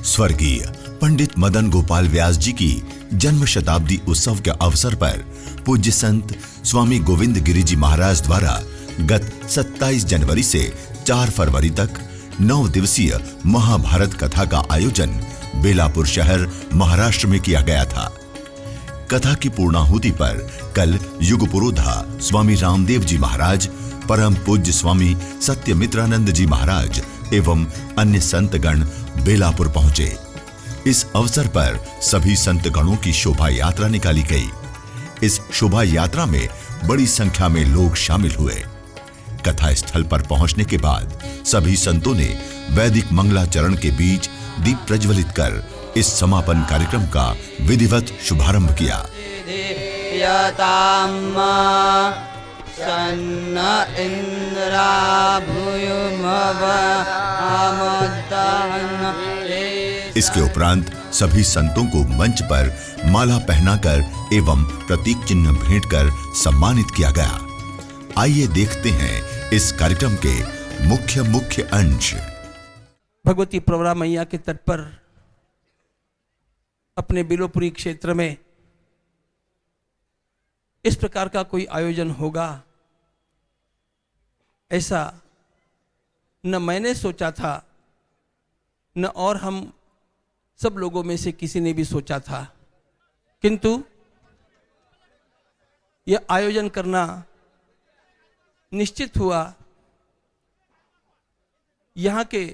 स्वर्गीय पंडित मदन गोपाल व्यास जी की जन्म शताब्दी उत्सव के अवसर पर पूज्य संत स्वामी गोविंद गिरि जी महाराज द्वारा गत 27 जनवरी से 4 फरवरी तक 9 दिवसीय महाभारत कथा का आयोजन बेलापुर शहर महाराष्ट्र में किया गया था। कथा की पूर्णाहुति पर कल युगपुरोधा स्वामी रामदेव जी महाराज, परम पूज्य स्वामी सत्यमित्रानंद जी महाराज एवं अन्य संतगण बेलापुर पहुंचे। इस अवसर पर सभी संतगणों की शोभा यात्रा निकाली गई। इस शोभा यात्रा में बड़ी संख्या में लोग शामिल हुए। कथा स्थल पर पहुंचने के बाद सभी संतों ने वैदिक मंगलाचरण के बीच दीप प्रज्वलित कर इस समापन कार्यक्रम का विधिवत शुभारंभ किया। इसके उपरांत सभी संतों को मंच पर माला पहनाकर एवं प्रतीक चिन्ह भेंट कर सम्मानित किया गया। आइए देखते हैं इस कार्यक्रम के मुख्य अंश। भगवती प्रवरा मैया के तट पर अपने बिलोपुरी क्षेत्र में इस प्रकार का कोई आयोजन होगा, ऐसा न मैंने सोचा था, न और हम सब लोगों में से किसी ने भी सोचा था। किंतु यह आयोजन करना निश्चित हुआ। यहाँ के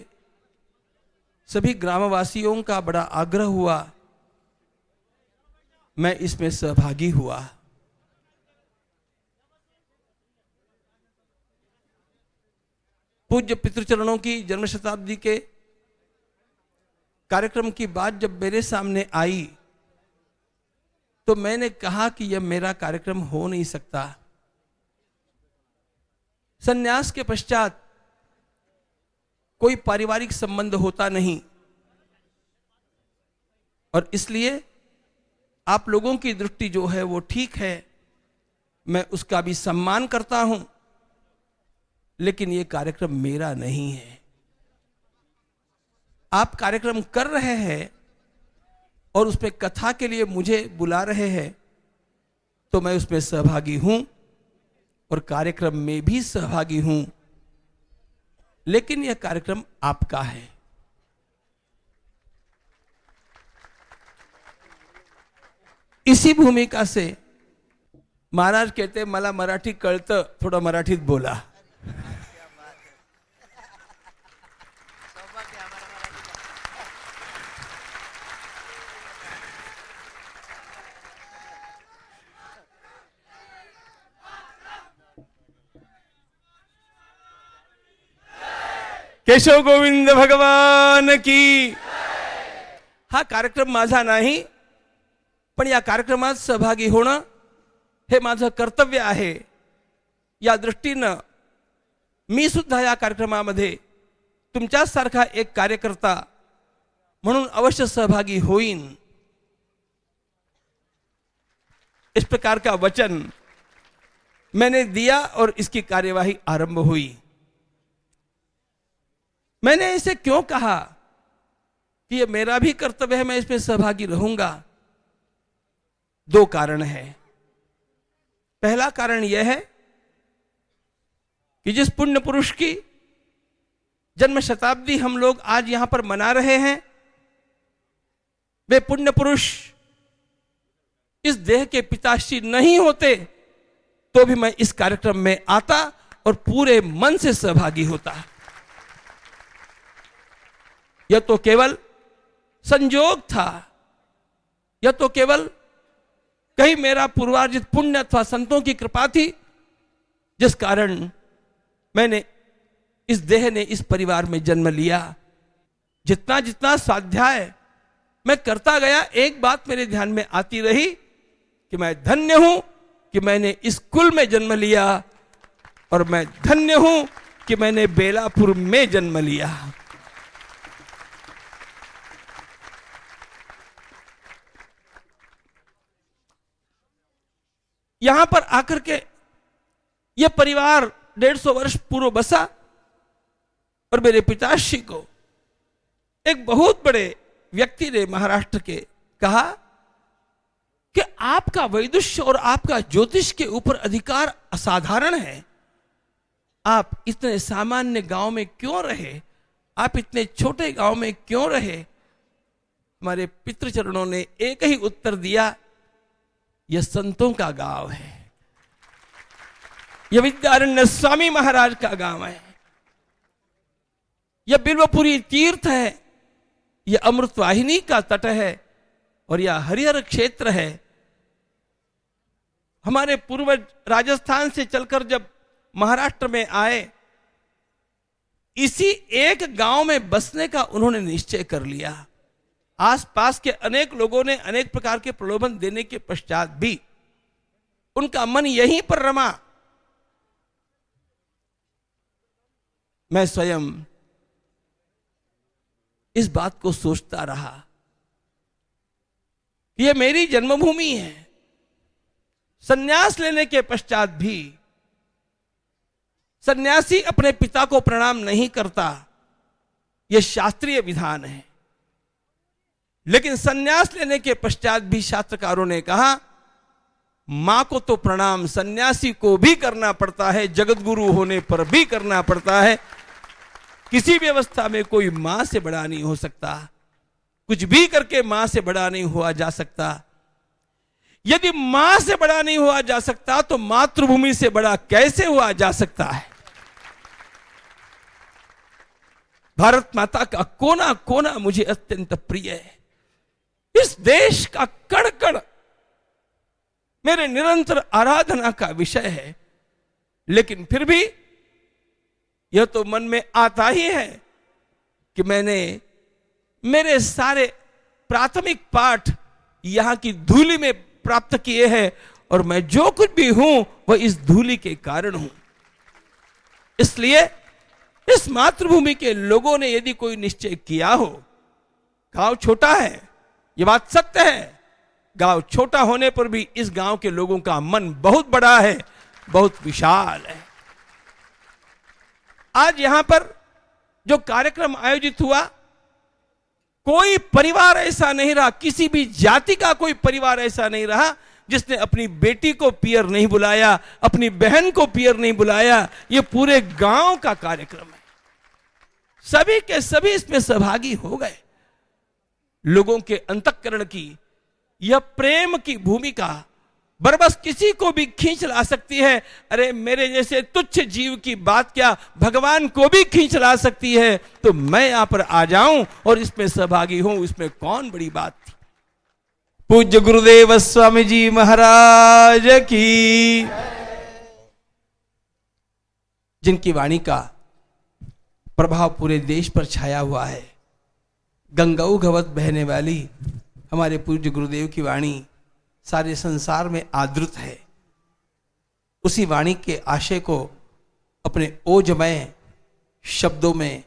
सभी ग्रामवासियों का बड़ा आग्रह हुआ, मैं इसमें सहभागी हुआ। पूज्य पितृचरणों की जन्म शताब्दी के कार्यक्रम की बात जब मेरे सामने आई तो मैंने कहा कि यह मेरा कार्यक्रम हो नहीं सकता। संन्यास के पश्चात कोई पारिवारिक संबंध होता नहीं और इसलिए आप लोगों की दृष्टि जो है वो ठीक है, मैं उसका भी सम्मान करता हूं, लेकिन ये कार्यक्रम मेरा नहीं है। आप कार्यक्रम कर रहे हैं और उसमें कथा के लिए मुझे बुला रहे हैं, तो मैं उसमें सहभागी हूं और कार्यक्रम में भी सहभागी हूं, लेकिन यह कार्यक्रम आपका है। इसी भूमिका से महाराज कहते मला मराठी कळतं, थोडं मराठीत बोला। केशव गोविंद भगवान की। हा कार्यक्रम माझा नाही, पण या कार्यक्रमात सहभागी होणं हे माझं कर्तव्य आहे। या दृष्टीनं मी सुद्धा या कार्यक्रमामध्ये तुमच्यासारखा एक कार्यकर्ता म्हणून अवश्य सहभागी होईन। इस प्रकार का वचन मैंने दिया और इसकी कार्यवाही आरंभ हुई। मैंने इसे क्यों कहा कि यह मेरा भी कर्तव्य है, मैं इसमें सहभागी रहूंगा? 2 कारण हैं। पहला कारण यह है कि जिस पुण्य पुरुष की जन्म शताब्दी हम लोग आज यहां पर मना रहे हैं, वे पुण्य पुरुष इस देह के पिताश्री नहीं होते तो भी मैं इस कार्यक्रम में आता और पूरे मन से सहभागी होता। यह तो केवल संयोग था, यह तो केवल कहीं मेरा पूर्वार्जित पुण्य अथवा संतों की कृपा थी, जिस कारण मैंने इस देह ने इस परिवार में जन्म लिया। जितना जितना स्वाध्याय मैं करता गया, एक बात मेरे ध्यान में आती रही कि मैं धन्य हूं कि मैंने इस कुल में जन्म लिया और मैं धन्य हूं कि मैंने बेलापुर में जन्म लिया। यहां पर आकर के यह परिवार 150 वर्ष पूर्व बसा और मेरे पिताश्री को एक बहुत बड़े व्यक्ति ने महाराष्ट्र के कहा कि आपका वैदुष्य और आपका ज्योतिष के ऊपर अधिकार असाधारण है। आप इतने सामान्य गांव में क्यों रहे? आप इतने छोटे गांव में क्यों रहे? हमारे पितृचरणों ने एक ही उत्तर दिया, यह संतों का गांव है, यह विद्यारण्य स्वामी महाराज का गांव है, यह बिल्वपुरी तीर्थ है, यह अमृत वाहिनी का तट है और यह हरिहर क्षेत्र है। हमारे पूर्वज राजस्थान से चलकर जब महाराष्ट्र में आए, इसी एक गांव में बसने का उन्होंने निश्चय कर लिया। आसपास के अनेक लोगों ने अनेक प्रकार के प्रलोभन देने के पश्चात भी उनका मन यहीं पर रमा। मैं स्वयं इस बात को सोचता रहा, यह मेरी जन्मभूमि है। सन्यास लेने के पश्चात भी सन्यासी अपने पिता को प्रणाम नहीं करता, यह शास्त्रीय विधान है। लेकिन सन्यास लेने के पश्चात भी शास्त्रकारों ने कहा, मां को तो प्रणाम सन्यासी को भी करना पड़ता है, जगतगुरु होने पर भी करना पड़ता है। किसी भी अवस्था में कोई मां से बड़ा नहीं हो सकता, कुछ भी करके मां से बड़ा नहीं हुआ जा सकता। यदि मां से बड़ा नहीं हुआ जा सकता तो मातृभूमि से बड़ा कैसे हुआ जा सकता है? भारत माता का कोना कोना मुझे अत्यंत प्रिय है। इस देश का कण कण मेरे निरंतर आराधना का विषय है। लेकिन फिर भी यह तो मन में आता ही है कि मैंने मेरे सारे प्राथमिक पाठ यहां की धूलि में प्राप्त किए हैं और मैं जो कुछ भी हूं वह इस धूलि के कारण हूं। इसलिए इस मातृभूमि के लोगों ने यदि कोई निश्चय किया हो, गांव छोटा है, यह बात सत्य है, गांव छोटा होने पर भी इस गांव के लोगों का मन बहुत बड़ा है, बहुत विशाल है। आज यहां पर जो कार्यक्रम आयोजित हुआ, कोई परिवार ऐसा नहीं रहा, किसी भी जाति का कोई परिवार ऐसा नहीं रहा जिसने अपनी बेटी को पियर नहीं बुलाया, अपनी बहन को पियर नहीं बुलाया। यह पूरे गांव का कार्यक्रम है, सभी के सभी इसमें सहभागी हो गए। लोगों के अंतःकरण की यह प्रेम की भूमिका बरबस किसी को भी खींच ला सकती है। अरे मेरे जैसे तुच्छ जीव की बात क्या, भगवान को भी खींच ला सकती है। तो मैं यहां पर आ जाऊं और इसमें सहभागी हूं, इसमें कौन बड़ी बात थी। पूज्य गुरुदेव स्वामी जी महाराज की, जिनकी वाणी का प्रभाव पूरे देश पर छाया हुआ है, गंगाऊ घवत बहने वाली हमारे पूज्य गुरुदेव की वाणी सारे संसार में आदृत है। उसी वाणी के आशय को अपने ओजमय शब्दों में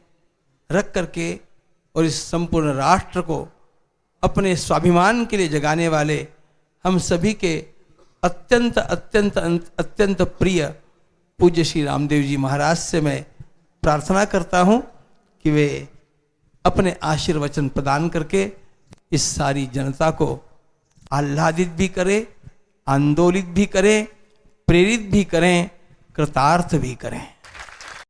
रख करके और इस संपूर्ण राष्ट्र को अपने स्वाभिमान के लिए जगाने वाले हम सभी के अत्यंत अत्यंत अत्यंत प्रिय पूज्य श्री रामदेव जी महाराज से मैं प्रार्थना करता हूं कि वे अपने आशीर्वचन प्रदान करके इस सारी जनता को आह्लादित भी करें, आंदोलित भी करें, प्रेरित भी करें, कृतार्थ भी करें।